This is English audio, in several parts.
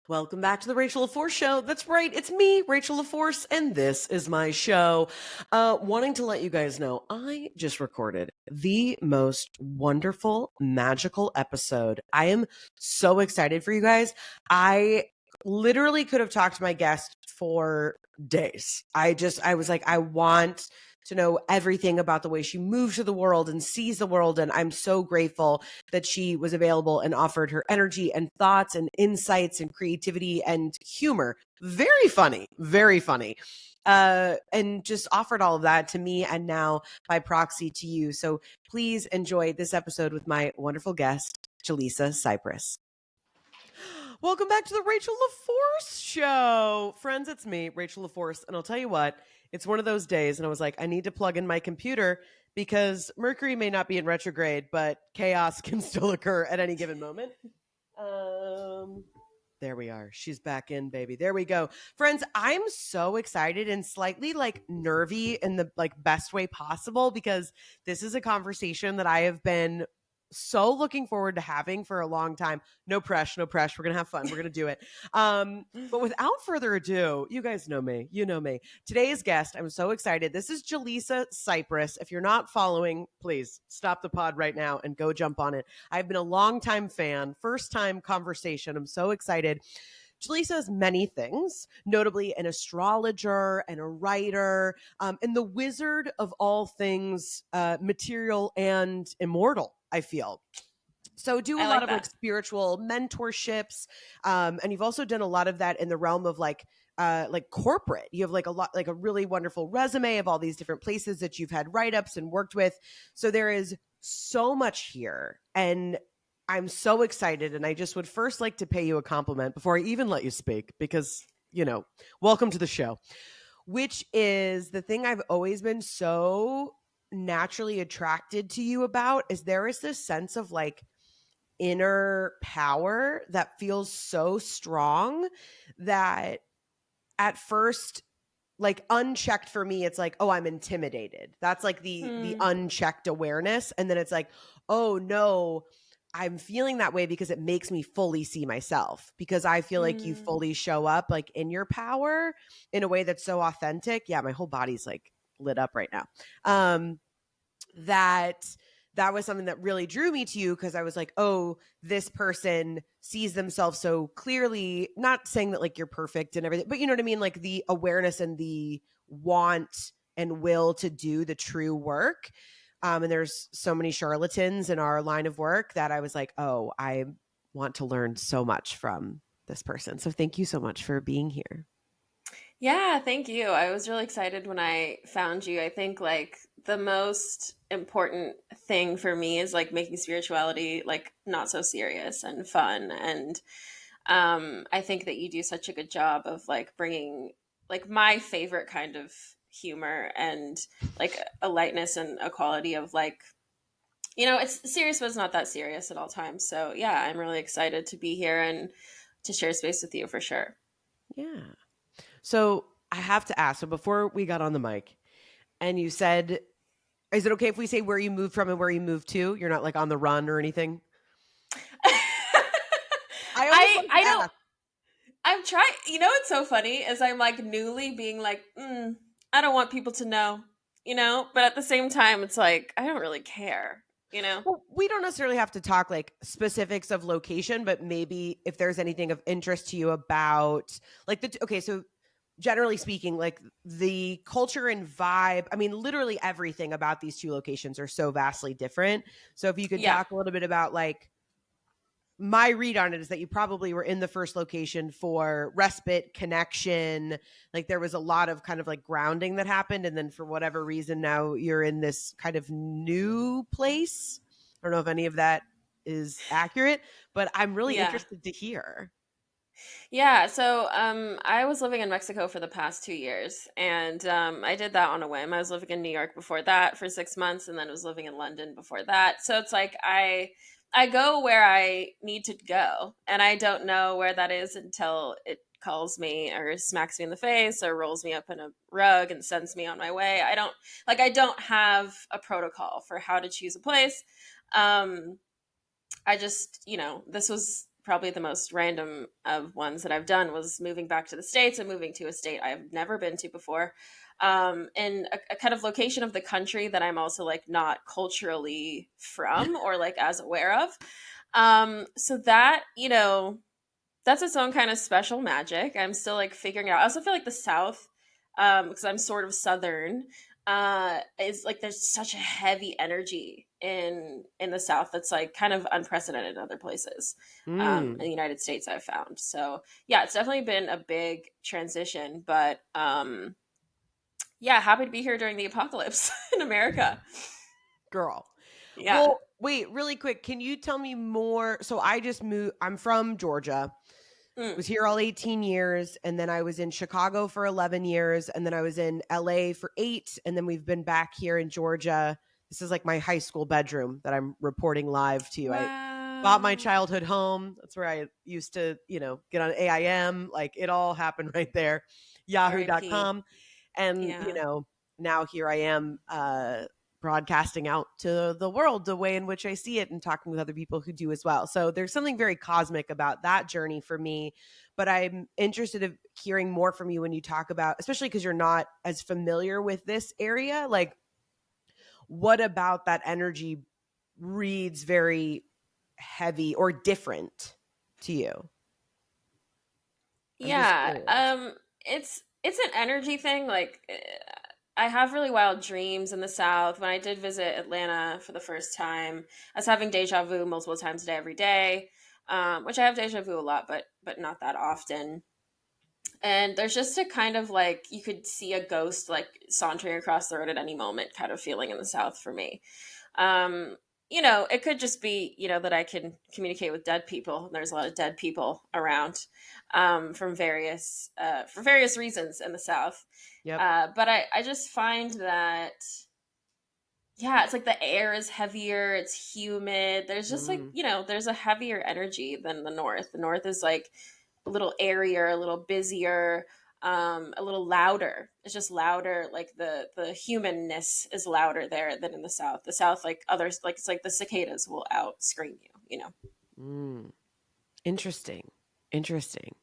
Welcome back to the Rachel LaForce Show. That's right, it's me, Rachel LaForce, and this is my show. Wanting to let you guys know, I just recorded the most wonderful, magical episode. I am so excited for you guys. I literally could have talked to my guest for days. I was like, I want to know everything about the way she moves to the world and sees the world. And I'm so grateful that she was available and offered her energy and thoughts and insights and creativity and humor. Very funny, very funny. And just offered all of that to me and now by proxy to you. So please enjoy this episode with my wonderful guest, Jaliessa Sipress. Welcome back to the Rachel LaForce Show. Friends, it's me, Rachel LaForce. And I'll tell you what, it's one of those days. And I was like, I need to plug in my computer because Mercury may not be in retrograde, but chaos can still occur at any given moment. There we are. She's back in, baby. There we go. Friends, I'm so excited and slightly like nervy in the like best way possible because this is a conversation that I have been so looking forward to having for a long time. No pressure, no pressure. We're going to have fun. We're going to do it. But without further ado, you guys know me. You know me. Today's guest, I'm so excited. This is Jaliessa Sipress. If you're not following, please stop the pod right now and go jump on it. I've been a longtime fan, first time conversation. I'm so excited. Jaliessa is many things, notably an astrologer and a writer, and the wizard of all things material and immortal, I feel. So do a lot of like spiritual mentorships. And you've also done a lot of that in the realm of like corporate. You have like a really wonderful resume of all these different places that you've had write-ups and worked with. So there is so much here. And I'm so excited. And I just would first like to pay you a compliment before I even let you speak, because, you know, welcome to the show, which is the thing I've always been so naturally attracted to you about is there is this sense of like inner power that feels so strong that at first, like unchecked for me, it's like, oh, I'm intimidated. That's like the unchecked awareness. And then it's like, oh no, I'm feeling that way because it makes me fully see myself, because I feel like you fully show up like in your power in a way that's so authentic. Yeah, my whole body's like lit up right now. That was something that really drew me to you, because I was like, oh, this person sees themselves so clearly, not saying that like you're perfect and everything, but you know what I mean? Like the awareness and the want and will to do the true work. And there's so many charlatans in our line of work that I was like, oh, I want to learn so much from this person. So thank you so much for being here. Yeah, thank you. I was really excited when I found you. I think like the most important thing for me is like making spirituality like not so serious and fun. And I think that you do such a good job of like bringing like my favorite kind of humor and like a lightness and a quality of like, you know, it's serious, but it's not that serious at all times. So yeah, I'm really excited to be here and to share space with you for sure. Yeah. So I have to ask, so before we got on the mic and you said, is it okay if we say where you moved from and where you moved to? You're not like on the run or anything? I always like to I don't ask. I'm trying, you know what's so funny is I'm like newly being like, I don't want people to know, you know, but at the same time it's like I don't really care, you know. Well, we don't necessarily have to talk like specifics of location, but maybe if there's anything of interest to you about like okay, so generally speaking, like the culture and vibe, I mean, literally everything about these two locations are so vastly different. So if you could Yeah. talk a little bit about like, my read on it is that you probably were in the first location for respite, connection. Like there was a lot of kind of like grounding that happened. And then for whatever reason, now you're in this kind of new place. I don't know if any of that is accurate, but I'm really Yeah. interested to hear. Yeah, so I was living in Mexico for the past 2 years, and I did that on a whim. I was living in New York before that for 6 months, and then I was living in London before that. So it's like I go where I need to go, and I don't know where that is until it calls me or smacks me in the face or rolls me up in a rug and sends me on my way. I don't have a protocol for how to choose a place. I just, you know, this was probably the most random of ones that I've done was moving back to the States and moving to a state I've never been to before, in a kind of location of the country that I'm also like not culturally from or like as aware of. So that, you know, that's its own kind of special magic. I'm still like figuring it out. I also feel like the South, because I'm sort of Southern, is like there's such a heavy energy in the South that's like kind of unprecedented in other places, in Mm. the United States. I've found. So yeah, it's definitely been a big transition, but yeah, happy to be here during the apocalypse in America. Girl. Yeah. Well, wait, really quick. Can you tell me more? So I just moved, I'm from Georgia, Mm. was here all 18 years. And then I was in Chicago for 11 years. And then I was in LA for 8. And then we've been back here in Georgia. This is like my high school bedroom that I'm reporting live to. I bought my Wow. childhood home. That's where I used to, get on AIM. Like it all happened right there. R.I.P. Yahoo.com. And, Yeah. now here I am broadcasting out to the world the way in which I see it and talking with other people who do as well. So there's something very cosmic about that journey for me. But I'm interested in hearing more from you when you talk about, especially because you're not as familiar with this area, like what about that energy reads very heavy or different to you? I'm just Yeah, curious. it's an energy thing. Like, I have really wild dreams in the South. When I did visit Atlanta for the first time, I was having deja vu multiple times a day, every day, which I have deja vu a lot, but not that often. And there's just a kind of like you could see a ghost like sauntering across the road at any moment kind of feeling in the South for me. Um, it could just be, that I can communicate with dead people. There's a lot of dead people around, from for various reasons in the South. Yep. But I just find that, yeah, it's like the air is heavier, it's humid. There's just like, Mm. there's a heavier energy than the North. The North is like a little airier, a little busier, a little louder. It's just louder. Like the humanness is louder there than in the South. The South, like others, like it's like the cicadas will out scream you. You know. Mm. Interesting. Interesting.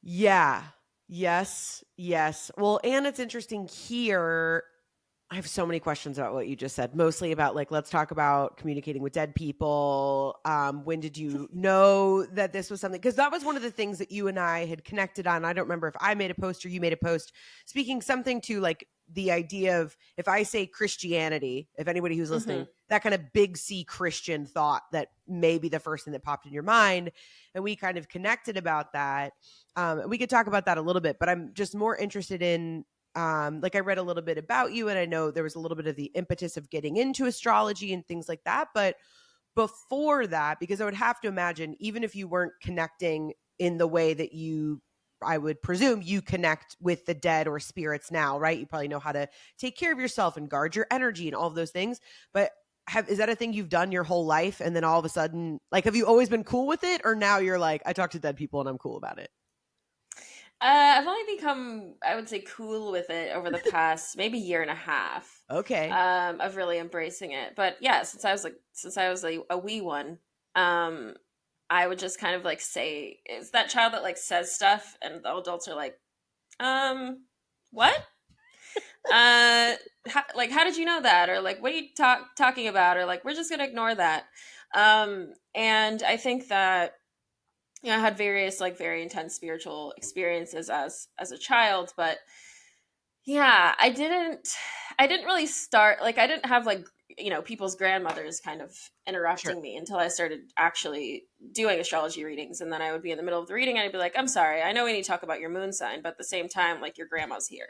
Yeah. Yes. Yes. Well, and it's interesting here. I have so many questions about what you just said, mostly about like, let's talk about communicating with dead people. When did you know that this was something? Because that was one of the things that you and I had connected on. I don't remember if I made a post or you made a post speaking something to like the idea of if I say Christianity, if anybody who's Hmm. listening, that kind of big C Christian thought that may be the first thing that popped in your mind. And we kind of connected about that. We could talk about that a little bit, but I'm just more interested in like I read a little bit about you and I know there was a little bit of the impetus of getting into astrology and things like that, but before that, because I would have to imagine even if you weren't connecting in the way that you, I would presume you connect with the dead or spirits now, right? You probably know how to take care of yourself and guard your energy and all of those things, but is that a thing you've done your whole life and then all of a sudden, like, have you always been cool with it, or now you're like, I talk to dead people and I'm cool about it? I've only become, I would say, cool with it over the past maybe year and a half, Okay. of really embracing it. But yeah, since I was a wee one, um, I would just kind of like say, it's that child that like says stuff, and the adults are like, what? Like, how did you know that? Or like, what are you talking about? Or like, we're just gonna ignore that. And I think that, I had various like very intense spiritual experiences as a child, but yeah, I didn't really start, like I didn't have like, people's grandmothers kind of Sure. interrupting me until I started actually doing astrology readings. And then I would be in the middle of the reading and I'd be like, I'm sorry, I know we need to talk about your moon sign, but at the same time, like your grandma's here.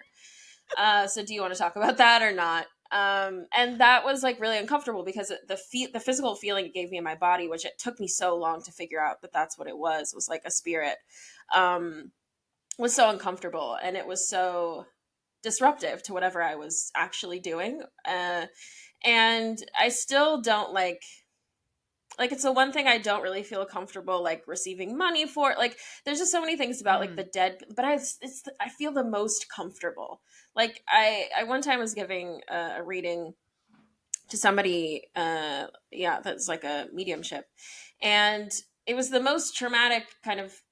So do you want to talk about that or not? And that was like really uncomfortable because the physical feeling it gave me in my body, which it took me so long to figure out that that's what it was like a spirit, um, was so uncomfortable, and it was so disruptive to whatever I was actually doing. And I still don't like it's the one thing I don't really feel comfortable like receiving money for. Like there's just so many things about like the Mm. dead, but I feel the most comfortable. Like I one time was giving a reading to somebody, yeah, that's like a mediumship, and it was the most traumatic kind of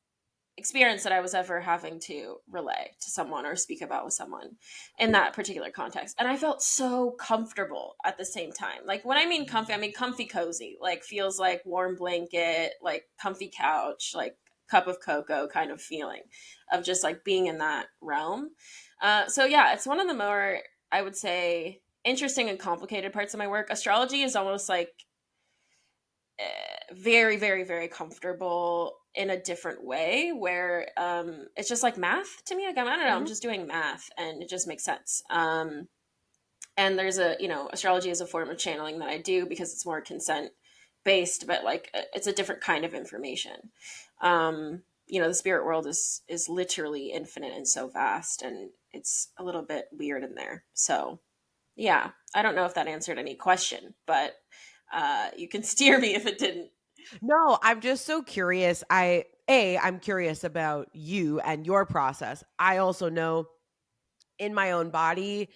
experience that I was ever having to relay to someone or speak about with someone in that particular context. And I felt so comfortable at the same time. Like when I mean comfy, I mean comfy cozy, like feels like warm blanket, like comfy couch, like cup of cocoa kind of feeling of just like being in that realm. So yeah, it's one of the more, I would say, interesting and complicated parts of my work. Astrology is almost like very, very, very comfortable in a different way where it's just like math to me. Like, I don't know, I'm Mhm. just doing math and it just makes sense. And there's a, astrology is a form of channeling that I do because it's more consent based, but like it's a different kind of information. The spirit world is literally infinite and so vast, and it's a little bit weird in there. So yeah, I don't know if that answered any question, but you can steer me if it didn't. No, I'm just so curious. I'm curious about you and your process. I also know in my own body,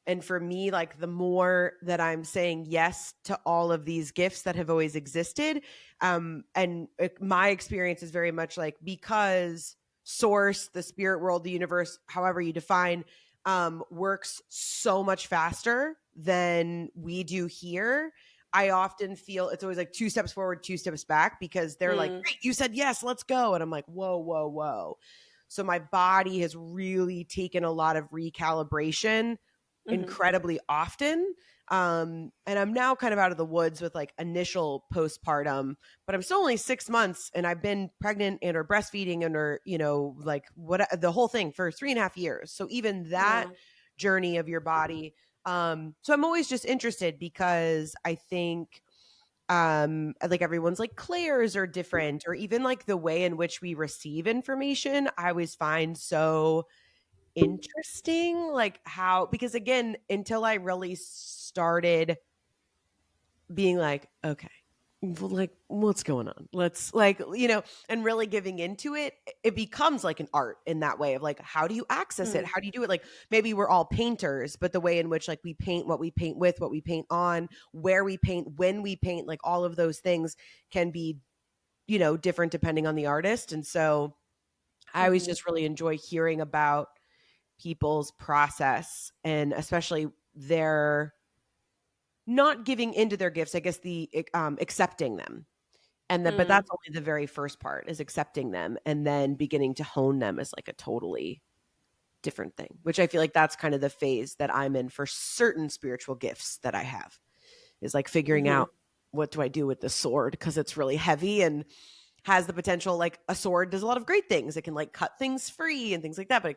and for me, like the more that I'm saying yes to all of these gifts that have always existed, my experience is very much like, because source, the spirit world, the universe, however you define, works so much faster than we do here. I often feel it's always like two steps forward, two steps back, because they're like, Mm, great, you said yes, let's go. And I'm like, whoa, whoa, whoa. So my body has really taken a lot of recalibration hmm incredibly often. And I'm now kind of out of the woods with like initial postpartum, but I'm still only 6 months, and I've been pregnant and or breastfeeding and or, like what the whole thing for 3.5 years. So even that Wow. journey of your body. So I'm always just interested because I think like everyone's like clairs are different, or even like the way in which we receive information I always find so interesting, like how, because again, until I really started being like, okay, well, like what's going on, let's like, and really giving into it, it becomes like an art in that way of like, how do you access it, Mm, how do you do it? Like maybe we're all painters, but the way in which like we paint, what we paint with, what we paint on, where we paint, when we paint, like all of those things can be, different depending on the artist. And so I always hmm just really enjoy hearing about people's process, and especially their not giving into their gifts, I guess the accepting them. And then, but mm, that's only the very first part, is accepting them and then beginning to hone them as like a totally different thing, which I feel like that's kind of the phase that I'm in for certain spiritual gifts that I have, is like figuring hmm out, what do I do with the sword? Because it's really heavy and has the potential, like a sword does a lot of great things. It can like cut things free and things like that, but it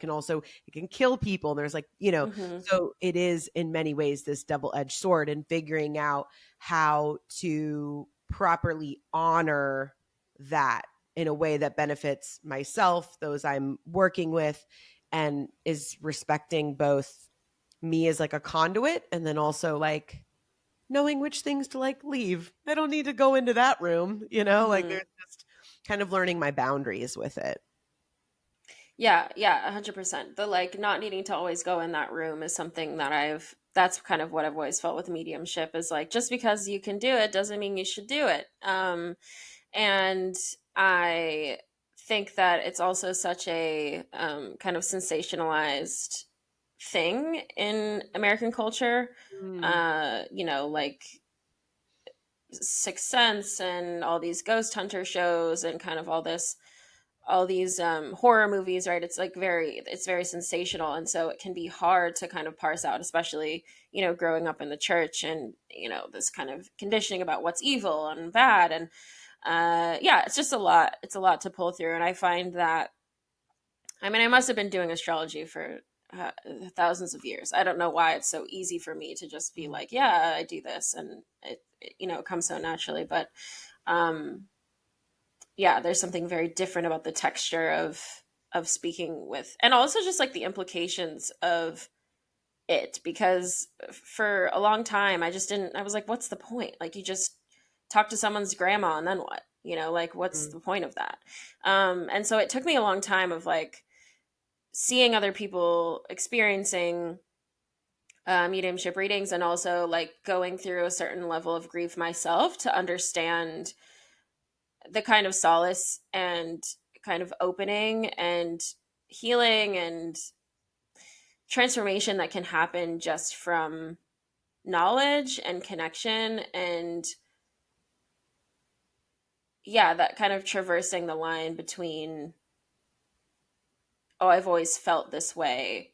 can kill people. And there's like, hmm so it is in many ways this double-edged sword, and figuring out how to properly honor that in a way that benefits myself, those I'm working with, and is respecting both me as like a conduit, and then also like knowing which things to like leave. I don't need to go into that room, like hmm there's just kind of learning my boundaries with it. Yeah, yeah, 100%. The like not needing to always go in that room is something that that's kind of what I've always felt with mediumship, is like just because you can do it doesn't mean you should do it. And I think that it's also such a kind of sensationalized thing in American culture. Mm. Like Sixth Sense and all these ghost hunter shows and kind of all these horror movies, right? It's very sensational, and so it can be hard to kind of parse out, especially growing up in the church, and this kind of conditioning about what's evil and bad, and yeah, it's just a lot. It's a lot to pull through, and I find that, I mean, I must have been doing astrology for thousands of years. I don't know why it's so easy for me to just be Mm. like, yeah, I do this, and it comes so naturally. But um, yeah, there's something very different about the texture of speaking with, and also just like the implications of it, because for a long time I just didn't, I was like, what's the point? Like, you just talk to someone's grandma and then what? Like, what's Mm. the point of that? And so it took me a long time of like seeing other people experiencing mediumship readings, and also like going through a certain level of grief myself to understand the kind of solace and kind of opening and healing and transformation that can happen just from knowledge and connection, and yeah, that kind of traversing the line between, oh, I've always felt this way,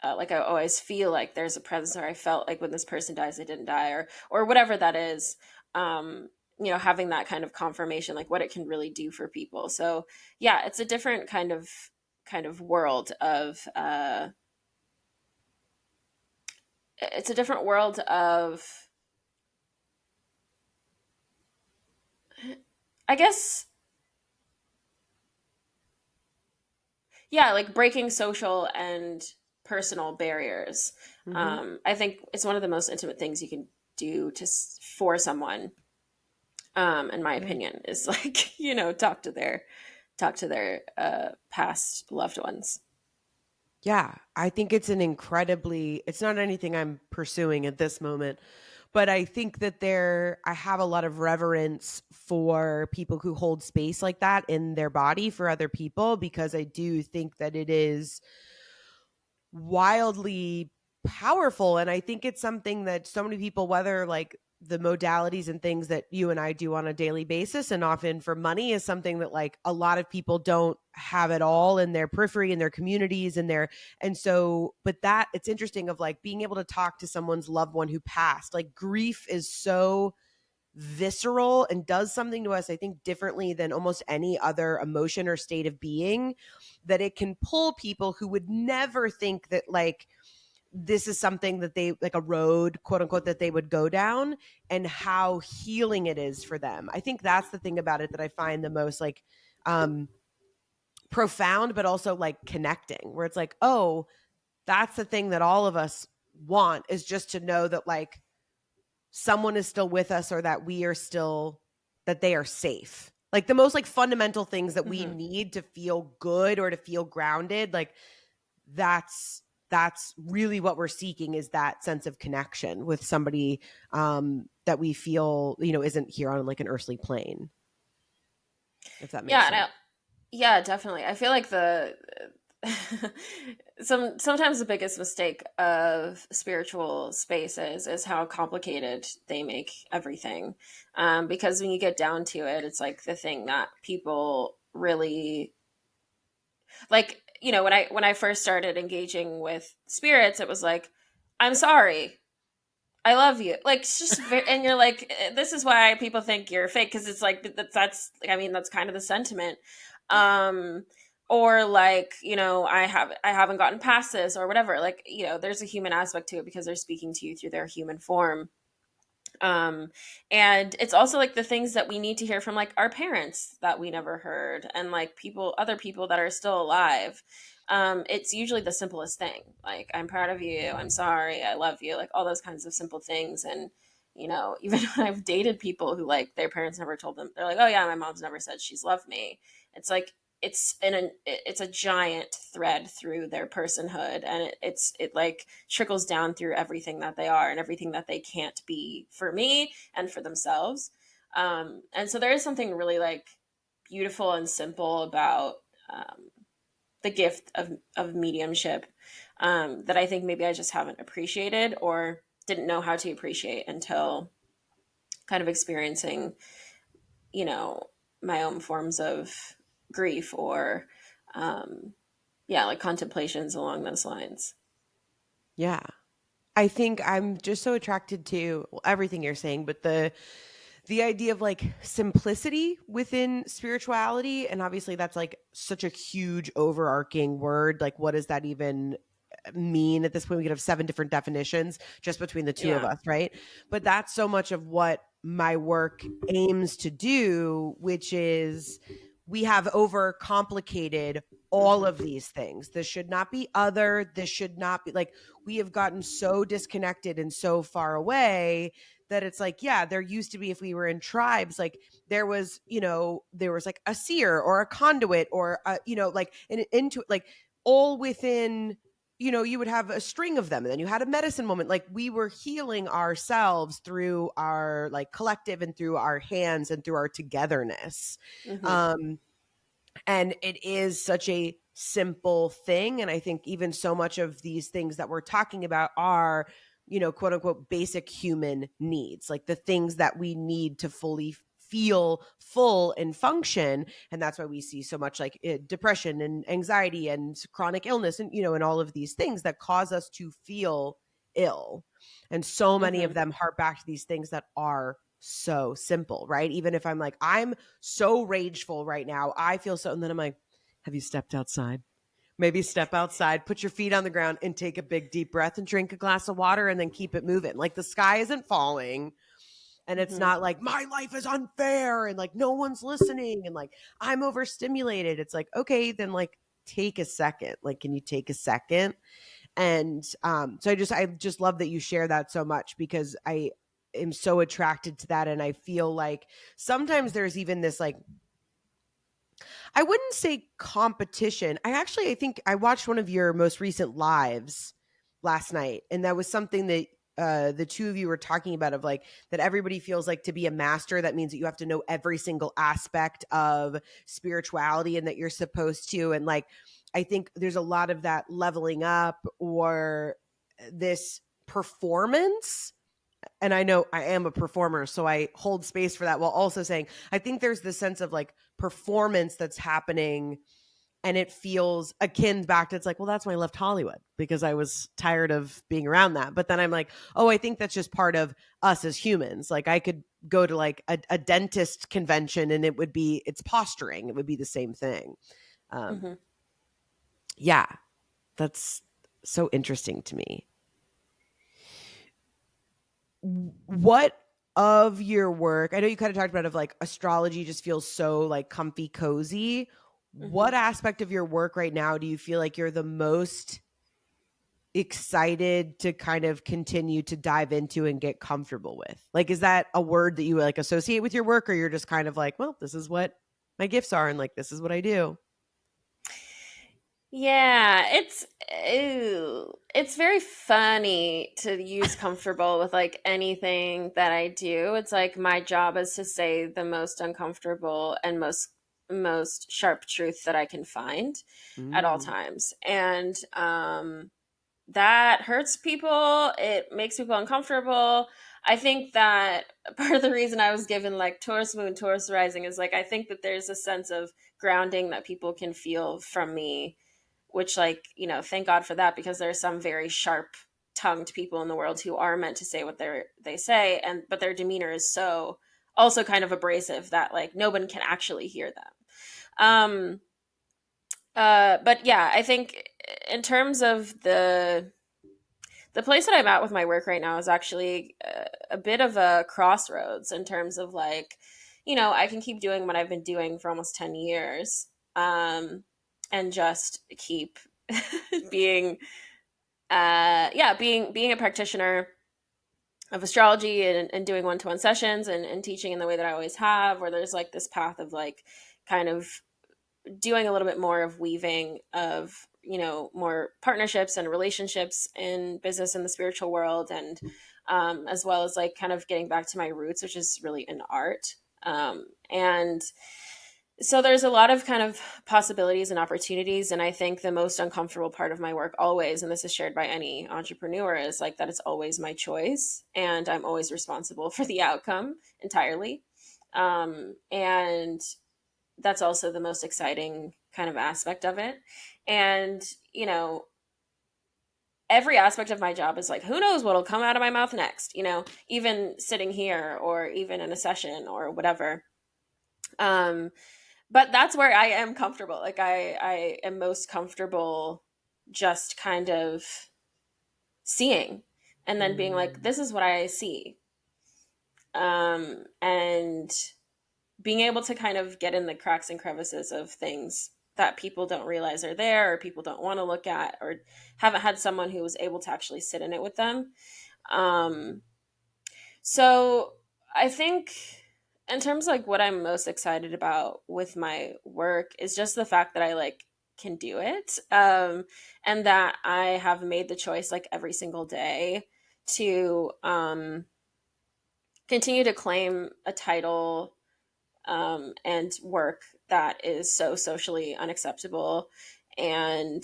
like I always feel like there's a presence, or I felt like when this person dies they didn't die, or whatever that is. Having that kind of confirmation, like what it can really do for people. So yeah, it's a different kind of world of it's a different world of, I guess, yeah, like breaking social and personal barriers. Mm-hmm. I think it's one of the most intimate things you can do for someone, in my Yeah. opinion, is like talk to their past loved ones. Yeah, I think it's not anything I'm pursuing at this moment, but I think that I have a lot of reverence for people who hold space like that in their body for other people, because I do think that it is wildly powerful. And I think it's something that so many people, whether like the modalities and things that you and I do on a daily basis, and often for money, is something that like a lot of people don't have at all in their periphery, in their communities, and so, but that it's interesting of like being able to talk to someone's loved one who passed. Like grief is so visceral and does something to us, I think, differently than almost any other emotion or state of being, that it can pull people who would never think that like this is something that they like a road, quote unquote, that they would go down, and how healing it is for them. I think that's the thing about it that I find the most like um profound, but also like connecting, where it's like, oh, that's the thing that all of us want, is just to know that like someone is still with us, or that we are still, that they are safe. Like the most like fundamental things that we Hmm. need to feel good or to feel grounded, like that's really what we're seeking, is that sense of connection with somebody that we feel, isn't here on like an earthly plane, if that makes Yeah, sense. yeah, definitely. I feel like the sometimes the biggest mistake of spiritual spaces is how complicated they make everything. Because when you get down to it, it's like the thing that people really like. When I first started engaging with spirits, it was like, I'm sorry, I love you. Like it's just and you're like, this is why people think you're fake, because it's like that's I mean that's kind of the sentiment. Um or like, I haven't gotten past this or whatever. Like, there's a human aspect to it because they're speaking to you through their human form. um and it's also like the things that we need to hear from like our parents that we never heard, and like other people that are still alive. It's usually the simplest thing, like I'm proud of you, I'm sorry, I love you, like all those kinds of simple things. And even when I've dated people who like their parents never told them, they're like, oh yeah, my mom's never said she's loved me. It's like it's a giant thread through their personhood, and it like trickles down through everything that they are and everything that they can't be for me and for themselves. And so there is something really like beautiful and simple about the gift of mediumship, that I think maybe I just haven't appreciated or didn't know how to appreciate until kind of experiencing, you know, my own forms of grief or, um, yeah, like contemplations along those lines. Yeah, I think I'm just so attracted to, well, everything you're saying, but the idea of like simplicity within spirituality, and obviously that's like such a huge overarching word. Like what does that even mean? At this point we could have seven different definitions just between the two of Yeah. us, right? But that's so much of what my work aims to do, which is we have over complicated all Hmm. of these things. This should not be other, this should not be like, we have gotten so disconnected and so far away that it's like, yeah, there used to be, if we were in tribes, like there was like a seer or a conduit or like an into like all within you would have a string of them, and then you had a medicine moment. Like, we were healing ourselves through our like collective and through our hands and through our togetherness. Mm-hmm. Um, and it is such a simple thing. And I think even so much of these things that we're talking about are, quote unquote, basic human needs, like the things that we need to fully feel full and function. And that's why we see so much like depression and anxiety and chronic illness, and and all of these things that cause us to feel ill. And so many of Mm-hmm. them harp back to these things that are so simple, right? Even if I'm like, I'm so rageful right now, I feel so, and then I'm like, have you stepped outside? Maybe step outside, put your feet on the ground, and take a big deep breath and drink a glass of water, and then keep it moving. Like, the sky isn't falling, and it's Mm-hmm. not like my life is unfair and like no one's listening and like I'm overstimulated. It's like, okay, then like take a second. Like, can you take a second? And so I just love that you share that so much, because I am so attracted to that. And I feel like sometimes there's even this like, I wouldn't say competition. I think I watched one of your most recent lives last night, and that was something that the two of you were talking about, of like that everybody feels like to be a master, that means that you have to know every single aspect of spirituality and that you're supposed to. And like, I think there's a lot of that leveling up or this performance. And I know I am a performer, so I hold space for that, while also saying I think there's this sense of like performance that's happening, and it feels akin back to, it's like, well, that's why I left Hollywood, because I was tired of being around that. But then I'm like, oh, I think that's just part of us as humans. Like, I could go to like a dentist convention, and it's posturing. It would be the same thing. Um, Mm-hmm. yeah, that's so interesting to me. What of your work, I know you kind of talked about, of like astrology just feels so like comfy cozy. Mm-hmm. What aspect of your work right now do you feel like you're the most excited to kind of continue to dive into and get comfortable with? Like, is that a word that you like associate with your work, or you're just kind of like, well, this is what my gifts are, and like this is what I do? Yeah, it's very funny to use comfortable with like anything that I do. It's like my job is to say the most uncomfortable and most sharp truth that I can find at all Mm. times. And that hurts people. It makes people uncomfortable. I think that part of the reason I was given like Taurus moon, Taurus rising is like I think that there's a sense of grounding that people can feel from me, which like, thank God for that, because there are some very sharp tongued people in the world who are meant to say what they say, and but their demeanor is so also kind of abrasive that like no one can actually hear them. Um but yeah, I think in terms of the place that I'm at with my work right now is actually a bit of a crossroads in terms of like, I can keep doing what I've been doing for almost 10 years, and just keep being, being a practitioner of astrology and doing one-to-one sessions and teaching in the way that I always have, where there's like this path of like kind of doing a little bit more of weaving of more partnerships and relationships in business in the spiritual world, and as well as like kind of getting back to my roots, which is really in art. And so there's a lot of kind of possibilities and opportunities, and I think the most uncomfortable part of my work always, and this is shared by any entrepreneur, is like that it's always my choice and I'm always responsible for the outcome entirely. And that's also the most exciting kind of aspect of it. And, every aspect of my job is like, who knows what'll come out of my mouth next, even sitting here or even in a session or whatever. Um, but that's where I am comfortable. Like I am most comfortable just kind of seeing and then being like, Mm. this is what I see. And being able to kind of get in the cracks and crevices of things that people don't realize are there or people don't want to look at or haven't had someone who was able to actually sit in it with them. Um, so I think in terms of like what I'm most excited about with my work is just the fact that I like can do it. And that I have made the choice like every single day to continue to claim a title and work that is so socially unacceptable and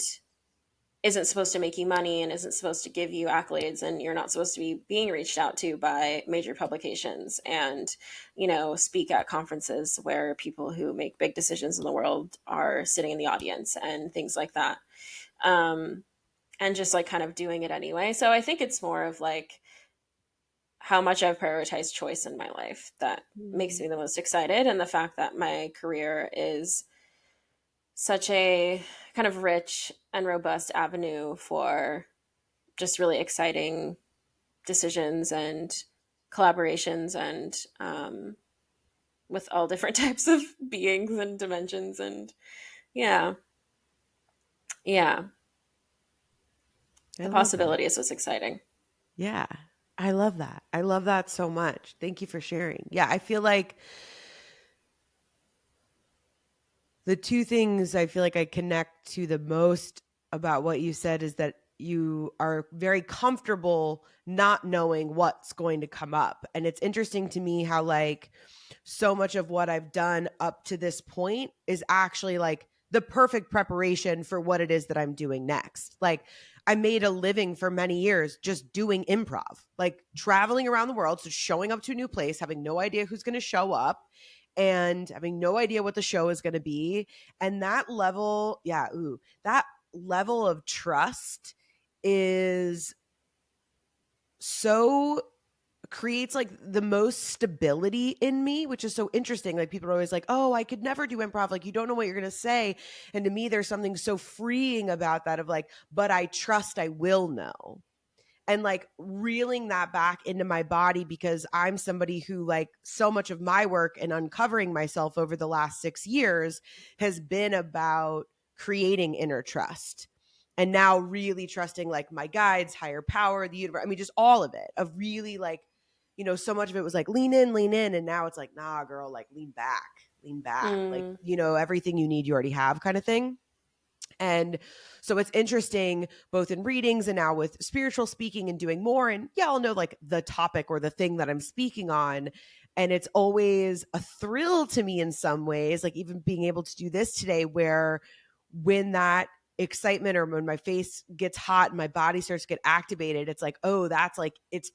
isn't supposed to make you money and isn't supposed to give you accolades, and you're not supposed to be being reached out to by major publications and, you know, speak at conferences where people who make big decisions in the world are sitting in the audience and things like that. um, and just like kind of doing it anyway. So I think it's more of like how much I've prioritized choice in my life that makes Mm. me the most excited, and the fact that my career is such a kind of rich and robust avenue for just really exciting decisions and collaborations and with all different types of beings and dimensions. And yeah, yeah, I the love that. possibility is what's exciting. Yeah. I love that. I love that so much. Thank you for sharing. Yeah, I feel like the two things I feel like I connect to the most about what you said is that you are very comfortable not knowing what's going to come up. And it's interesting to me how, like, so much of what I've done up to this point is actually like the perfect preparation for what it is that I'm doing next. Like, I made a living for many years just doing improv, like traveling around the world. So showing up to a new place, having no idea who's going to show up and having no idea what the show is going to be. And that level, yeah, that level of trust is so creates like the most stability in me, which is so interesting. Like, people are always like, oh, I could never do improv. Like, you don't know what you're going to say. And to me, there's something so freeing about that of like, but I trust I will know. And like reeling that back into my body, because I'm somebody who, like, so much of my work and uncovering myself over the last 6 years has been about creating inner trust. And now really trusting like my guides, higher power, the universe. I mean, just all of it, of really like, so much of it was like lean in, lean in. And now it's like, nah, girl, like lean back, lean back. Like, Mm, everything you need, you already have, kind of thing. And so it's interesting both in readings and now with spiritual speaking and doing more. And yeah, I'll know like the topic or the thing that I'm speaking on. And it's always a thrill to me in some ways, like even being able to do this today, where when that excitement or when my face gets hot and my body starts to get activated, it's like, oh, that's like, it's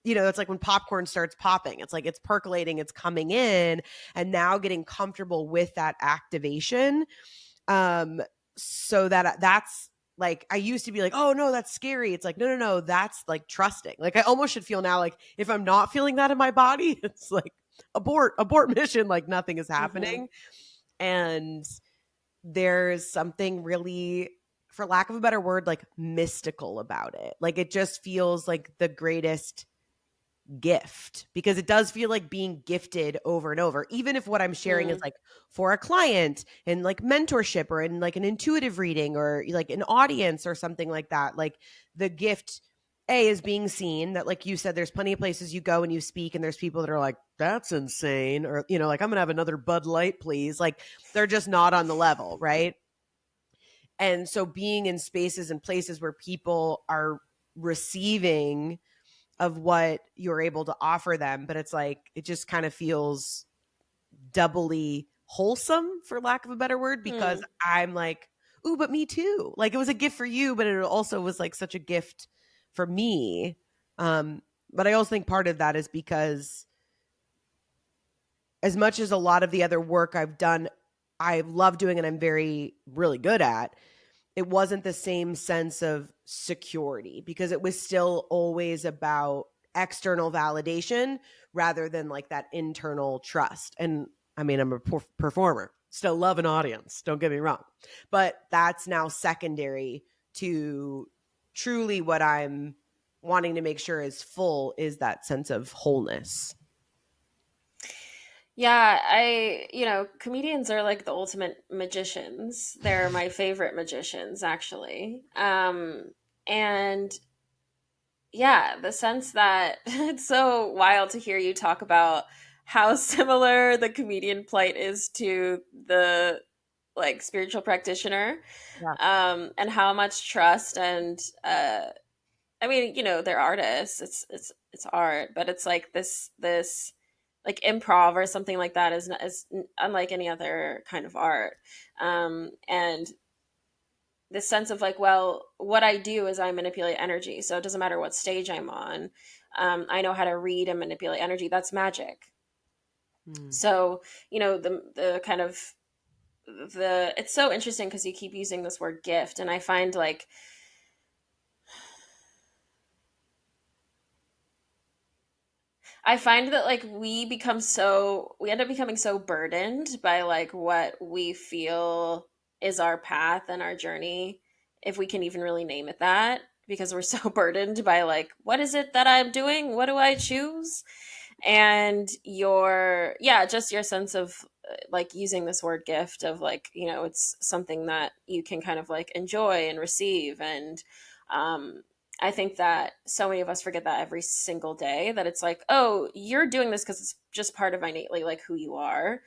like when popcorn starts popping. It's like it's percolating, it's coming in, and now getting comfortable with that activation. Um, so that's like, I used to be like, oh no, that's scary. It's like, no, no, no, that's like trusting. Like, I almost should feel now like if I'm not feeling that in my body, it's like abort mission, like nothing is mm-hmm. happening. And there's something really, for lack of a better word, like mystical about it. Like, it just feels like the greatest gift, because it does feel like being gifted over and over, even if what I'm sharing is Mm, like for a client and like mentorship or in like an intuitive reading or like an audience or something like that. Like, the gift is being seen, that, like you said, there's plenty of places you go and you speak and there's people that are like, that's insane, or like, I'm gonna have another Bud Light please. Like, they're just not on the level, right? And so being in spaces and places where people are receiving of what you're able to offer them, but it's like, it just kind of feels doubly wholesome, for lack of a better word, because mm. I'm like, ooh, but me too. Like, it was a gift for you, but it also was like such a gift for me. Um, but I also think part of that is because, as much as a lot of the other work I've done, I love doing and I'm very, really good at, it wasn't the same sense of security, because it was still always about external validation rather than like that internal trust. And I mean, I'm a performer, still love an audience, don't get me wrong, but that's now secondary to truly what I'm wanting to make sure is full, is that sense of wholeness. Yeah, comedians are like the ultimate magicians. They're my favorite magicians, actually. And yeah, the sense that it's so wild to hear you talk about how similar the comedian plight is to the like spiritual practitioner, Yeah. and how much trust and I mean, they're artists. It's art, but it's like this like improv or something like that is unlike any other kind of art. And this sense of like, well, what I do is I manipulate energy, so it doesn't matter what stage I'm on. I know how to read and manipulate energy. That's magic. Hmm. So the kind of the it's so interesting because you keep using this word gift, and I find like that like we end up becoming so burdened by like what we feel is our path and our journey, if we can even really name it that, because we're so burdened by like, what is it that I'm doing? What do I choose? And just your sense of like using this word gift of like, it's something that you can kind of like enjoy and receive. And um I think that so many of us forget that every single day, that it's like, oh, you're doing this because it's just part of innately like who you are.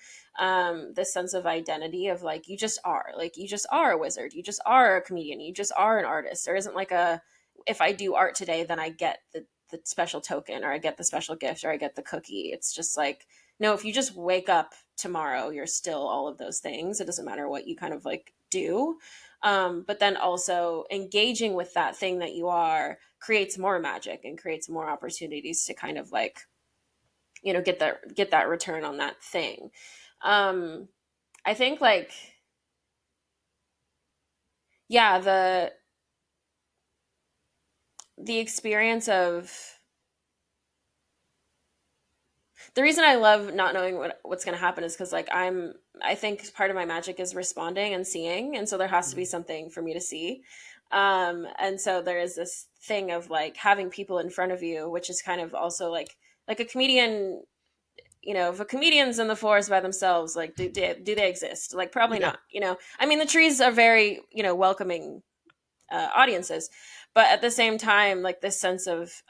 This sense of identity of like, you just are a wizard, you just are a comedian, you just are an artist. There isn't like a, if I do art today, then I get the special token, or I get the special gift, or I get the cookie. It's just like, no, if you just wake up tomorrow, you're still all of those things. It doesn't matter what you kind of like do. But then also engaging with that thing that you are creates more magic and creates more opportunities to kind of like, get that return on that thing. Um, I think like, yeah, the experience of the reason I love not knowing what's going to happen is because like I think part of my magic is responding and seeing, and so there has to be something for me to see. And so there is this thing of like having people in front of you, which is kind of also like a comedian. If a comedian's in the forest by themselves, like do they exist? Like probably Yeah. not. I mean, the trees are very welcoming audiences, but at the same time, like this sense of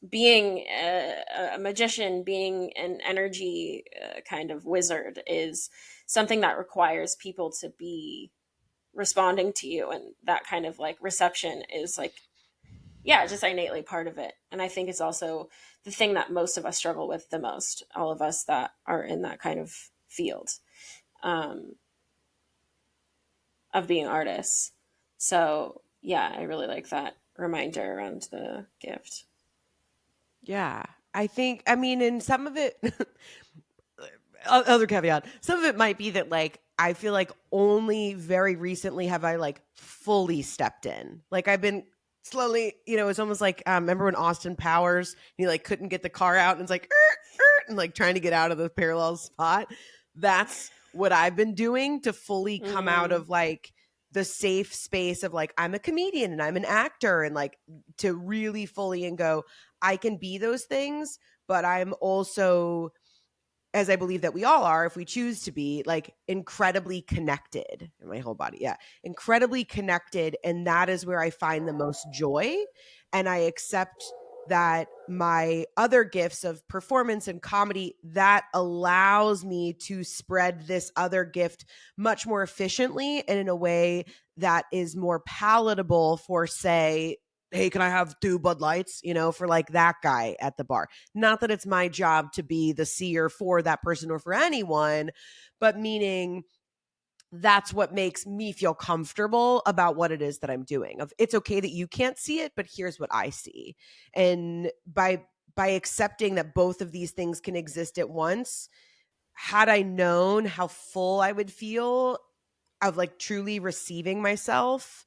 being a magician, being an energy kind of wizard, is something that requires people to be responding to you, and that kind of like reception is like, yeah, just innately part of it. And I think it's also the thing that most of us struggle with the most, all of us that are in that kind of field, um, of being artists. So yeah, I really like that reminder around the gift. Yeah. I think, I mean, in some of it, other caveat, some of it might be that like I feel like only very recently have I like fully stepped in. Like I've been slowly, it's almost like remember when Austin Powers, he like couldn't get the car out and it's like and like trying to get out of the parallel spot. That's what I've been doing to fully come out Mm, of like the safe space of like I'm a comedian and I'm an actor, and like to really fully and go, I can be those things, but I'm also, as I believe that we all are, if we choose to be, like incredibly connected in my whole body. Yeah. Incredibly connected. And that is where I find the most joy. And I accept that my other gifts of performance and comedy, that allows me to spread this other gift much more efficiently and in a way that is more palatable for, say, hey, can I have 2 Bud Lights, for like that guy at the bar. Not that it's my job to be the seer for that person or for anyone, but meaning that's what makes me feel comfortable about what it is that I'm doing. Of it's okay that you can't see it, but here's what I see. And by accepting that both of these things can exist at once, had I known how full I would feel of like truly receiving myself,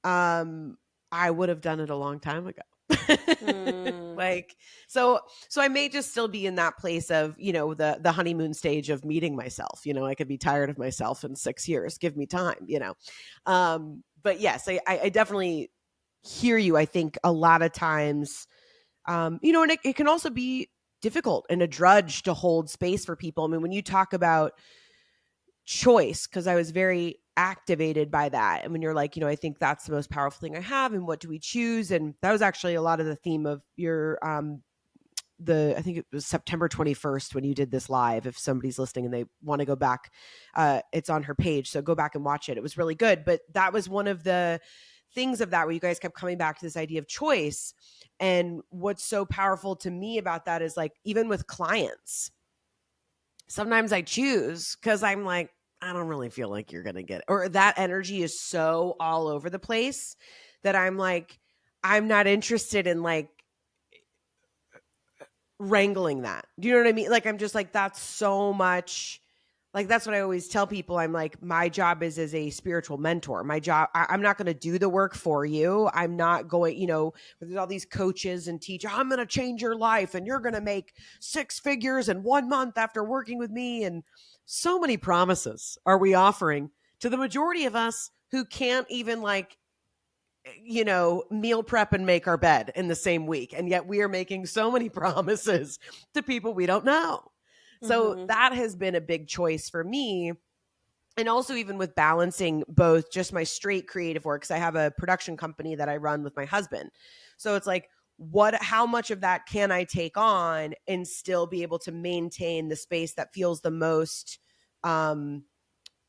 um I would have done it a long time ago. mm, Like, so I may just still be in that place of, the honeymoon stage of meeting myself. I could be tired of myself in 6 years. Give me time. But yes, I definitely hear you. I think a lot of times, and it can also be difficult and a drudge to hold space for people. I mean, when you talk about choice, because I was very activated by that. And when you're like, I think that's the most powerful thing I have, and what do we choose? And that was actually a lot of the theme of your I think it was September 21st when you did this live. If somebody's listening and they want to go back, it's on her page. So go back and watch it. It was really good. But that was one of the things of that where you guys kept coming back to this idea of choice. And what's so powerful to me about that is like, even with clients, sometimes I choose because I'm like, I don't really feel like you're going to get it. Or that energy is so all over the place that I'm like, I'm not interested in like wrangling that. Do you know what I mean? Like, I'm just like, that's so much. Like, that's what I always tell people. I'm like, my job is as a spiritual mentor. My job, I'm not going to do the work for you. I'm not going, there's all these coaches and teachers. I'm going to change your life and you're going to make 6 figures in 1 month after working with me. And so many promises are we offering to the majority of us who can't even like, meal prep and make our bed in the same week. And yet we are making so many promises to people we don't know. So that has been a big choice for me. And also even with balancing both just my straight creative work, because I have a production company that I run with my husband. So it's like, how much of that can I take on and still be able to maintain the space that feels the most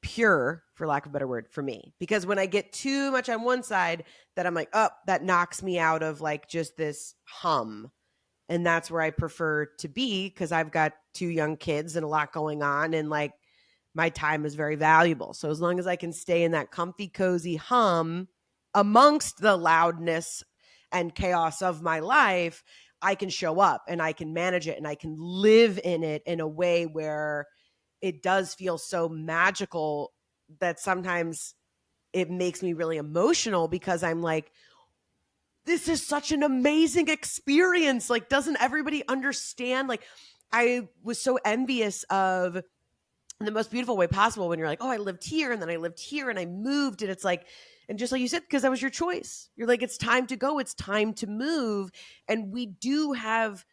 pure, for lack of a better word, for me? Because when I get too much on one side, that I'm like, oh, that knocks me out of like just this hum. And that's where I prefer to be because I've got 2 young kids and a lot going on. And like my time is very valuable. So as long as I can stay in that comfy, cozy hum amongst the loudness and chaos of my life, I can show up and I can manage it and I can live in it in a way where it does feel so magical that sometimes it makes me really emotional because I'm like, this is such an amazing experience. Like, doesn't everybody understand? Like, I was so envious of, in the most beautiful way possible, when you're like, oh, I lived here and then I lived here and I moved. And it's like, and just like you said, because that was your choice. You're like, it's time to go. It's time to move. And we do have,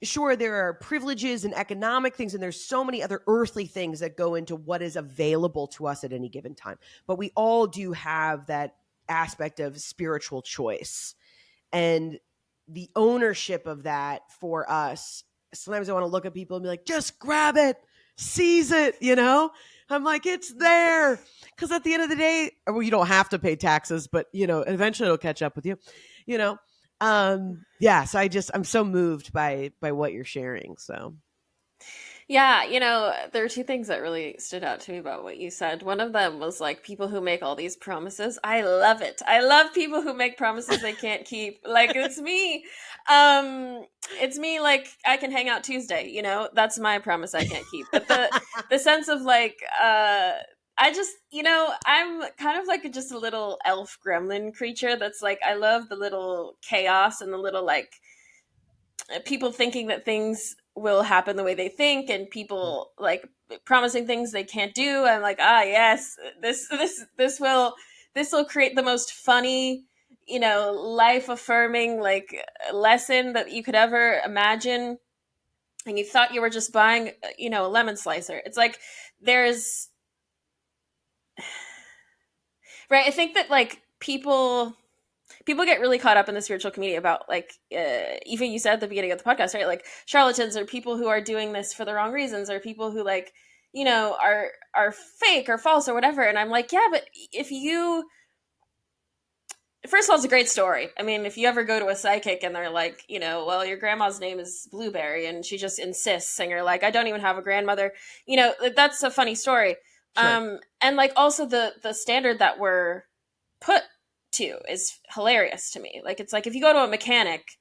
sure, there are privileges and economic things, and there's so many other earthly things that go into what is available to us at any given time. But we all do have that aspect of spiritual choice. And the ownership of that for us, sometimes I want to look at people and be like, just grab it, seize it, I'm like, it's there. Because at the end of the day, well, you don't have to pay taxes, but, eventually it'll catch up with you, yeah. So I'm so moved by what you're sharing. So. Yeah, there are 2 things that really stood out to me about what you said. One of them was like people who make all these promises. I love it. I love people who make promises they can't keep. Like, it's me. It's me, like, I can hang out Tuesday, that's my promise I can't keep. But the sense of like, I just, I'm kind of like just a little elf gremlin creature that's like, I love the little chaos and the little like people thinking that things will happen the way they think, and people like promising things they can't do. I'm like, yes, this will create the most funny, life affirming like lesson that you could ever imagine. And you thought you were just buying, a lemon slicer. It's like there's right. I think that like people get really caught up in the spiritual community about like even you said at the beginning of the podcast, right? Like charlatans or people who are doing this for the wrong reasons, or people who like are fake or false or whatever. And I'm like, yeah, but if you, first of all, it's a great story. I mean, if you ever go to a psychic and they're like, well, your grandma's name is Blueberry and she just insists, and you're like, I don't even have a grandmother, that's a funny story. Sure. And like also the standard that we're put to is hilarious to me. Like, it's like if you go to a mechanic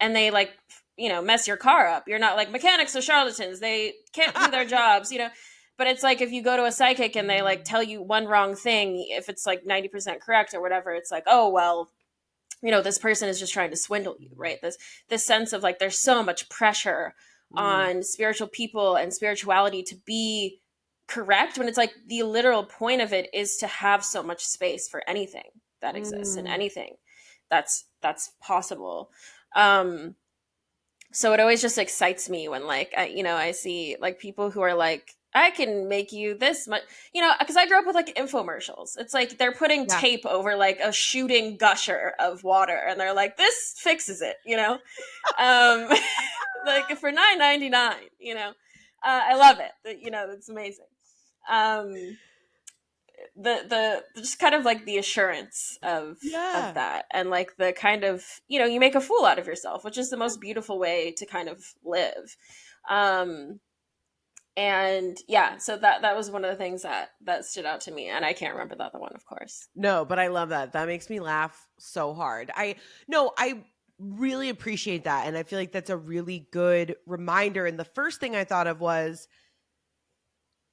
and they like, mess your car up, you're not like, mechanics are charlatans, they can't do their jobs, But it's like if you go to a psychic and they like tell you one wrong thing, if it's like 90% correct or whatever, it's like, oh, well, this person is just trying to swindle you, right? This sense of like there's so much pressure on spiritual people and spirituality to be correct, when it's like the literal point of it is to have so much space for anything that exists and anything that's possible. So it always just excites me when like I see like people who are like, I can make you this much, because I grew up with like infomercials. It's like they're putting tape over like a shooting gusher of water and they're like, this fixes it, um like for $9.99, I love it. It's amazing. Um, the just kind of like the assurance of Yeah. that, and like the kind of, you make a fool out of yourself, which is the most beautiful way to kind of live. Um, and yeah, so that was one of the things that stood out to me, and I can't remember the other one, of course. No, but I love that. That makes me laugh so hard. I really appreciate that. And I feel like that's a really good reminder. And the first thing I thought of was,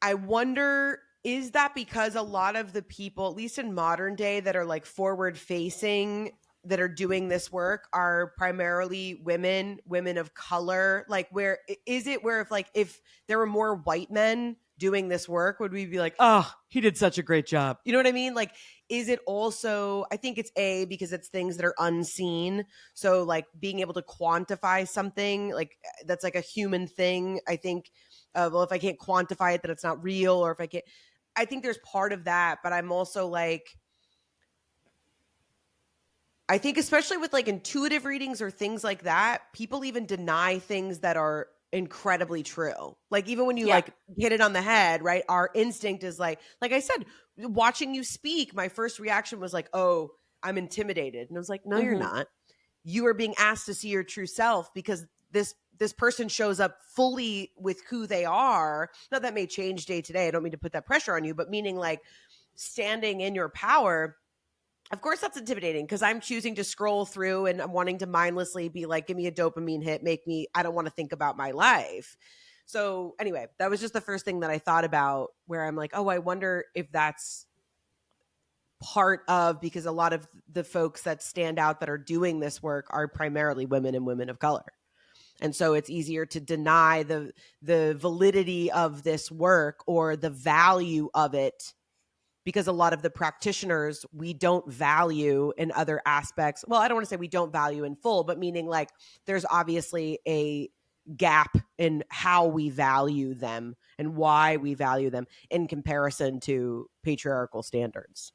I wonder, is that because a lot of the people, at least in modern day, that are like forward facing, that are doing this work are primarily women of color? Like, where is it where if there were more white men doing this work, would we be like, oh, he did such a great job? You know what I mean? Like, is it also, I think it's because it's things that are unseen. So like being able to quantify something like that's like a human thing, I think, well, if I can't quantify it, that it's not real, or if I can't, I think there's part of that. But I'm also like, I think especially with like intuitive readings or things like that, people even deny things that are incredibly true. Like even when you Yeah. like hit it on the head, right? Our instinct is like I said, watching you speak, my first reaction was like, oh, I'm intimidated. And I was like, no, you're Hmm. not. You are being asked to see your true self because this person shows up fully with who they are. Now that may change day to day. I don't mean to put that pressure on you, but meaning like standing in your power. Of course that's intimidating because I'm choosing to scroll through and I'm wanting to mindlessly be like, give me a dopamine hit, I don't want to think about my life. So anyway, that was just the first thing that I thought about, where I'm like, oh, I wonder if that's part of, because a lot of the folks that stand out that are doing this work are primarily women and women of color. And so it's easier to deny the validity of this work or the value of it, because a lot of the practitioners we don't value in other aspects. Well, I don't want to say we don't value in full, but meaning like there's obviously a gap in how we value them and why we value them in comparison to patriarchal standards.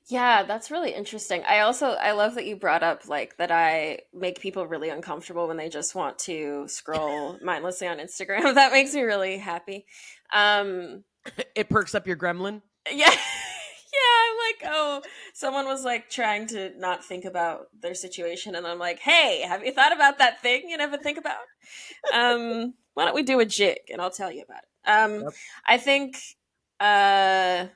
Yeah, that's really interesting. I love that you brought up like that I make people really uncomfortable when they just want to scroll mindlessly on Instagram. That makes me really happy. Um It perks up your gremlin. yeah. Yeah, I'm like, oh, someone was like trying to not think about their situation, and I'm like, "Hey, have you thought about that thing you never think about? Why don't we do a jig and I'll tell you about it." Yep. I think uh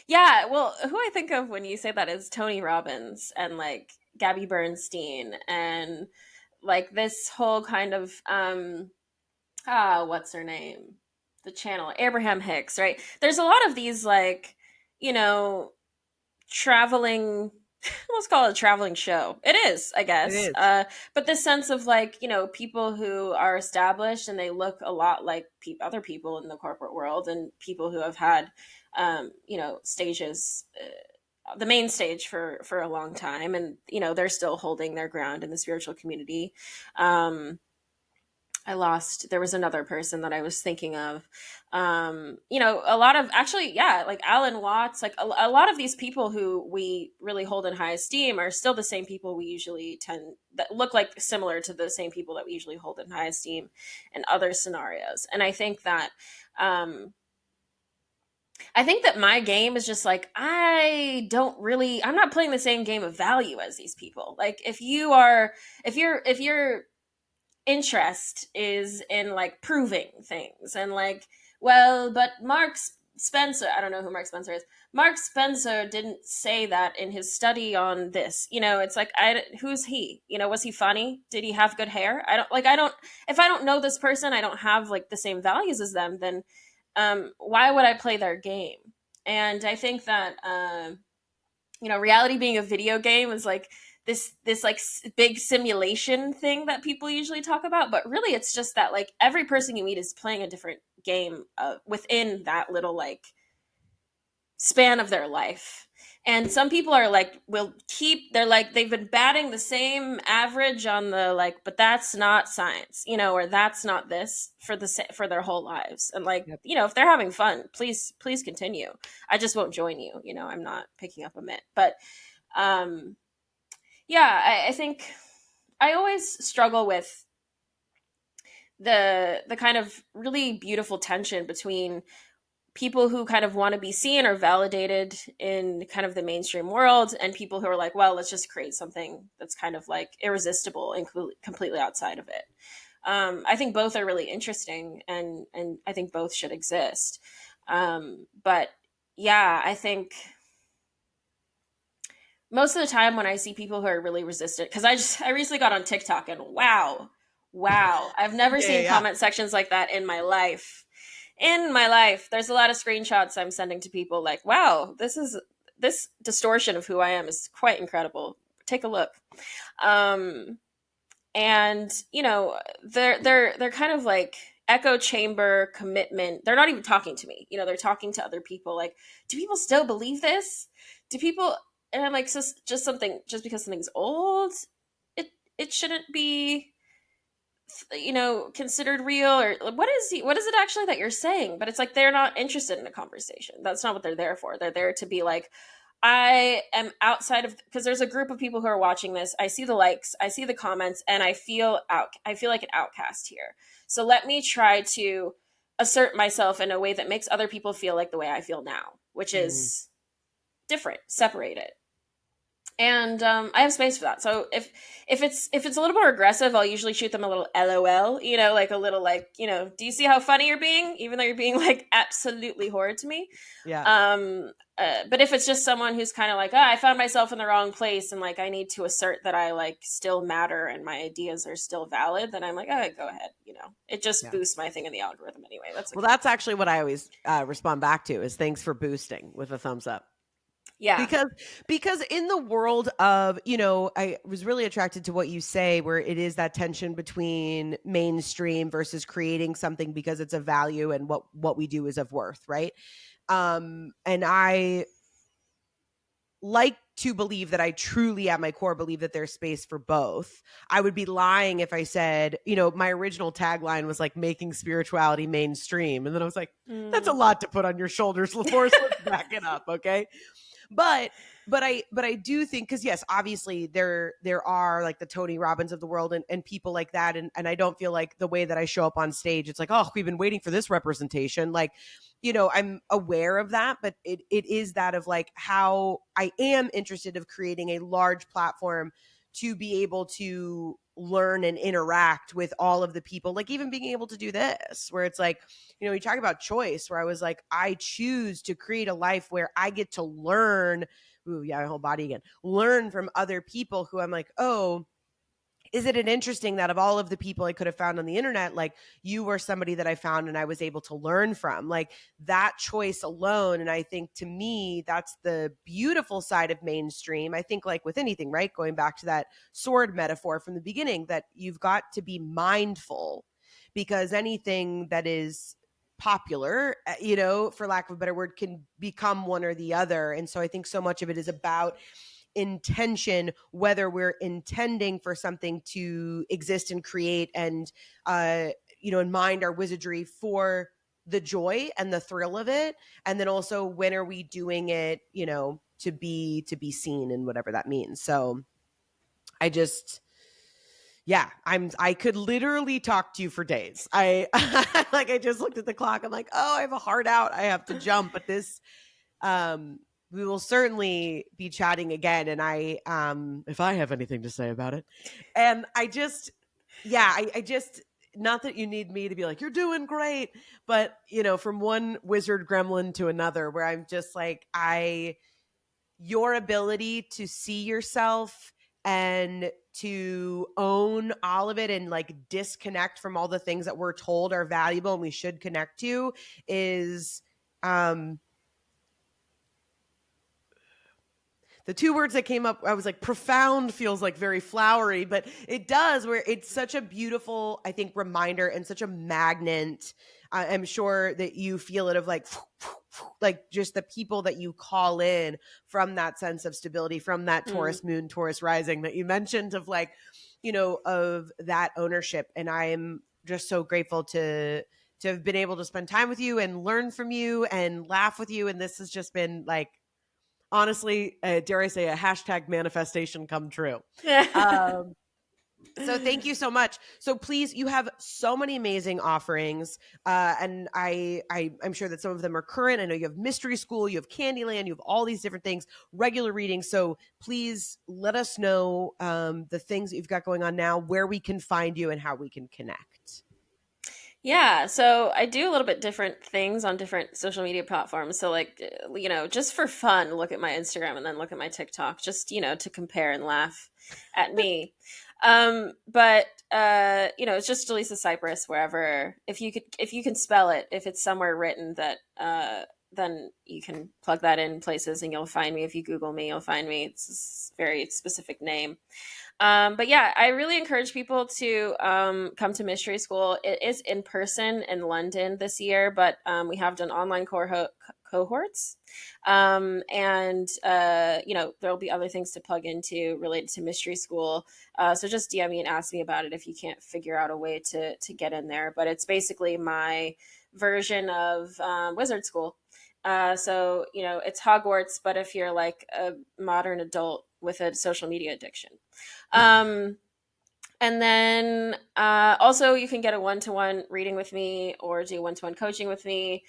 yeah, well, who I think of when you say that is Tony Robbins and like Gabby Bernstein and like this whole kind of what's her name? The channel, Abraham Hicks, right? There's a lot of these like, you know, traveling let's call it a traveling show. It is, I It guess. is. But this sense of like, people who are established and they look a lot like other people in the corporate world, and people who have had, stages, the main stage for a long time, and they're still holding their ground in the spiritual community. There was another person that I was thinking of. A lot of actually, yeah, like Alan Watts, like a lot of these people who we really hold in high esteem are still the same people we usually tend that look like similar to the same people that we usually hold in high esteem in other scenarios. And I think that my game is just like I'm not playing the same game of value as these people. Like if your interest is in like proving things and like, well, but Mark Spencer, I don't know who Mark Spencer is. Mark Spencer didn't say that in his study on this. It's like, who's he? Was he funny? Did he have good hair? If I don't know this person, I don't have like the same values as them, then why would I play their game? And I think that reality being a video game is like this like big simulation thing that people usually talk about, but really it's just that like every person you meet is playing a different game within that little like span of their life. And some people are like they're like they've been batting the same average on the like, but that's not science, or that's not this for their whole lives. And like, Yep. if they're having fun, please continue. I just won't join you. I'm not picking up a mitt. But yeah, I think I always struggle with the kind of really beautiful tension between people who kind of want to be seen or validated in kind of the mainstream world, and people who are like, well, let's just create something that's kind of like irresistible and completely outside of it. I think both are really interesting, and I think both should exist. But yeah, I think most of the time when I see people who are really resistant, because I recently got on TikTok, and wow, I've never Yeah, yeah, seen yeah. comment sections like that in my life. In my life, there's a lot of screenshots I'm sending to people like, wow, this distortion of who I am is quite incredible. Take a look. Um, and they're kind of like echo chamber commitment. They're not even talking to me. They're talking to other people. Like, do people still believe this? Do people? And I'm like, just because something's old, it it shouldn't be considered real, or what is it actually that you're saying? But it's like they're not interested in a conversation. That's not what they're there for. They're there to be like, I am outside of, because there's a group of people who are watching this. I see the likes, I see the comments, and I feel like an outcast here. So let me try to assert myself in a way that makes other people feel like the way I feel now, which Mm. is different, separated. And I have space for that. So if it's a little more aggressive, I'll usually shoot them a little LOL, like a little like, do you see how funny you're being, even though you're being like absolutely horrid to me. Yeah. But if it's just someone who's kind of like, I found myself in the wrong place, and like I need to assert that I like still matter and my ideas are still valid, then I'm like, go ahead. It just Yeah. boosts my thing in the algorithm anyway. That's Well, okay. that's actually what I always respond back to is thanks for boosting with a thumbs up. Yeah. Because in the world of, I was really attracted to what you say, where it is that tension between mainstream versus creating something because it's of value and what we do is of worth, right? And I like to believe that I truly at my core believe that there's space for both. I would be lying if I said, my original tagline was like making spirituality mainstream. And then I was like, that's a Mm. lot to put on your shoulders, Forrest. Let's back it up. Okay. But I do think, because yes, obviously there are like the Tony Robbins of the world and people like that. And I don't feel like the way that I show up on stage, it's like, oh, we've been waiting for this representation. Like, I'm aware of that, but it is that of like how I am interested of creating a large platform to be able to learn and interact with all of the people, like even being able to do this, where it's like, we talk about choice, where I was like, I choose to create a life where I get to learn. Ooh, yeah, my whole body again. Learn from other people who I'm like, oh, is it an interesting that of all of the people I could have found on the internet, like you were somebody that I found and I was able to learn from, like that choice alone. And I think to me, that's the beautiful side of mainstream. I think like with anything, right? Going back to that sword metaphor from the beginning, that you've got to be mindful, because anything that is popular, for lack of a better word, can become one or the other. And so I think so much of it is about intention, whether we're intending for something to exist and create and and mind our wizardry for the joy and the thrill of it, and then also when are we doing it to be seen, and whatever that means. So I just, yeah, I could literally talk to you for days. I like, I just looked at the clock, I'm like, oh, I have a heart out, I have to jump, but this we will certainly be chatting again. And if I have anything to say about it, and I just, yeah, I just, not that you need me to be like, you're doing great, but from one wizard gremlin to another, where I'm just like, your ability to see yourself and to own all of it and like disconnect from all the things that we're told are valuable and we should connect to is, the two words that came up, I was like, profound feels like very flowery, but it does, where it's such a beautiful, I think, reminder and such a magnet. I'm sure that you feel it of like just the people that you call in from that sense of stability, from that Mm. Taurus moon, Taurus rising that you mentioned, of like, of that ownership. And I'm just so grateful to have been able to spend time with you and learn from you and laugh with you. And this has just been like, honestly, dare I say, a hashtag manifestation come true. Um, So thank you so much. So please, you have so many amazing offerings, and I'm sure that some of them are current. I know you have Mystery School, you have Candyland, you have all these different things, regular readings. So please let us know the things that you've got going on now, where we can find you, and how we can connect. Yeah, so I do a little bit different things on different social media platforms. So, like, just for fun, look at my Instagram and then look at my TikTok, just, to compare and laugh at me. But it's just Jaliessa Sipress wherever. If you can spell it, if it's somewhere written that, then you can plug that in places and you'll find me. If you Google me, you'll find me. It's a very specific name. But yeah, I really encourage people to come to Mystery School. It is in person in London this year, but we have done online cohorts. And there'll be other things to plug into related to Mystery School. So just DM me and ask me about it if you can't figure out a way to get in there. But it's basically my version of Wizard School. So it's Hogwarts, but if you're like a modern adult with a social media addiction. Um, and then also you can get a one-to-one reading with me or do one-to-one coaching with me,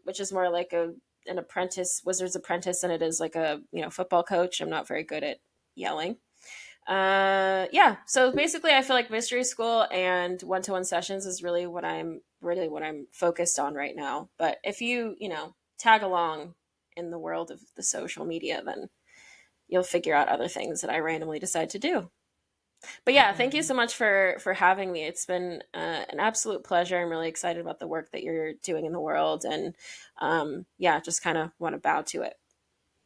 which is more like an apprentice, wizard's apprentice, than it is like a football coach. I'm not very good at yelling. Yeah, so basically I feel like Mystery School and one-to-one sessions is really what I'm focused on right now. But if you tag along in the world of the social media, then you'll figure out other things that I randomly decide to do. But yeah, thank you so much for having me. It's been an absolute pleasure. I'm really excited about the work that you're doing in the world, and just kind of want to bow to it.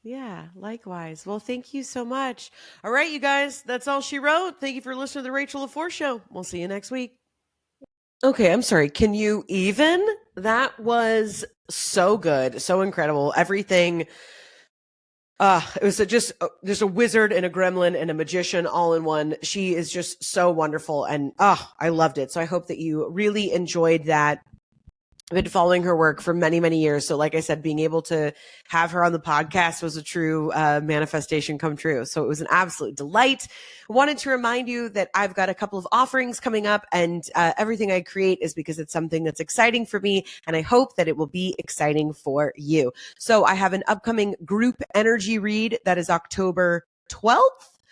Yeah, likewise. Well, thank you so much. All right, you guys, that's all she wrote. Thank you for listening to the Rachel LaForce Show. We'll see you next week. Okay, I'm sorry. Can you even? That was so good, so incredible. Everything. It was just a wizard and a gremlin and a magician all in one. She is just so wonderful, and I loved it. So I hope that you really enjoyed that. I've been following her work for many, many years. So like I said, being able to have her on the podcast was a true manifestation come true. So it was an absolute delight. I wanted to remind you that I've got a couple of offerings coming up, and everything I create is because it's something that's exciting for me, and I hope that it will be exciting for you. So I have an upcoming group energy read that is October 12th.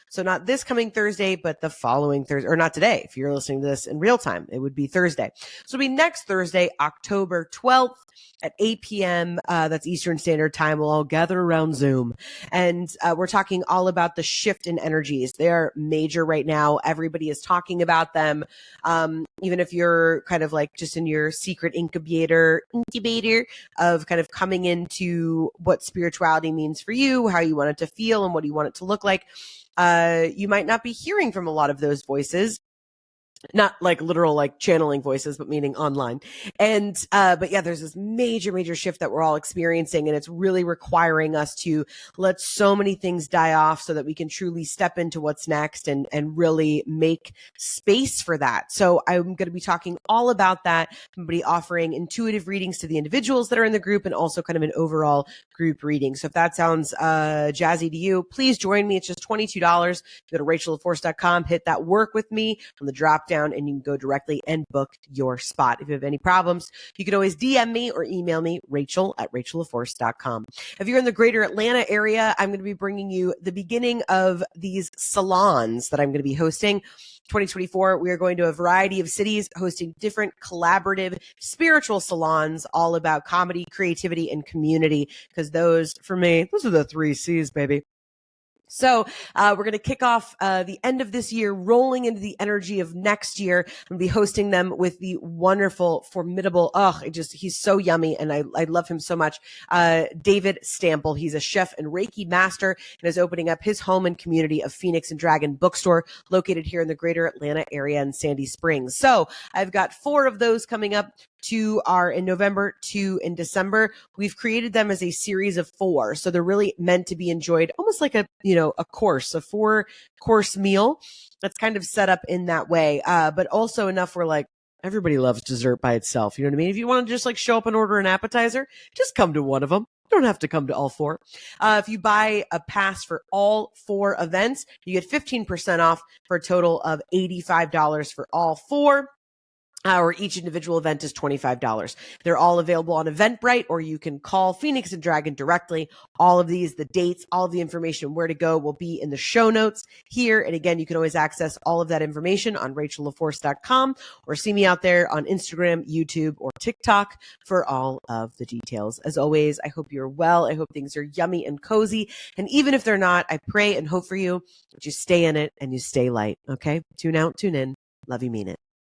So not this coming Thursday, but the following Thursday, or not today. If you're listening to this in real time, it would be Thursday. So it'll be next Thursday, October 12th at 8 p.m. That's Eastern Standard Time. We'll all gather around Zoom. And we're talking all about the shift in energies. They are major right now. Everybody is talking about them. Even if you're kind of like just in your secret incubator of kind of coming into what spirituality means for you, how you want it to feel, and what you want it to look like. You might not be hearing from a lot of those voices, not like literal like channeling voices, but meaning online. And but yeah, there's this major shift that we're all experiencing, and it's really requiring us to let so many things die off so that we can truly step into what's next and really make space for that. So I'm going to be talking all about that. I'm going to be offering intuitive readings to the individuals that are in the group, and also kind of an overall group reading. So if that sounds jazzy to you, please join me. It's just $22. Go to rachellaforce.com, hit that work with me on the drop down, and you can go directly and book your spot. If you have any problems, you can always DM me or email me, rachel@rachellaforce.com. If you're in the greater Atlanta area, I'm going to be bringing you the beginning of these salons that I'm going to be hosting. 2024, we are going to a variety of cities hosting different collaborative spiritual salons all about comedy, creativity, and community, because those, for me, those are the 3 C's, baby. So we're going to kick off the end of this year, rolling into the energy of next year. I'm going to be hosting them with the wonderful, formidable, he's so yummy, and I love him so much, David Stample. He's a chef and Reiki master, and is opening up his home and community of Phoenix and Dragon Bookstore, located here in the greater Atlanta area in Sandy Springs. So I've got 4 of those coming up. 2 are in November, 2 in December. We've created them as a series of 4. So they're really meant to be enjoyed almost like a 4-course meal that's kind of set up in that way. But also enough where like everybody loves dessert by itself. You know what I mean? If you want to just like show up and order an appetizer, just come to one of them. You don't have to come to all 4. If you buy a pass for all 4 events, you get 15% off for a total of $85 for all 4. Or each individual event is $25. They're all available on Eventbrite, or you can call Phoenix and Dragon directly. All of these, the dates, all of the information, where to go will be in the show notes here. And again, you can always access all of that information on rachellaforce.com or see me out there on Instagram, YouTube, or TikTok for all of the details. As always, I hope you're well. I hope things are yummy and cozy. And even if they're not, I pray and hope for you that you stay in it and you stay light. Okay? Tune out, tune in. Love you, mean it.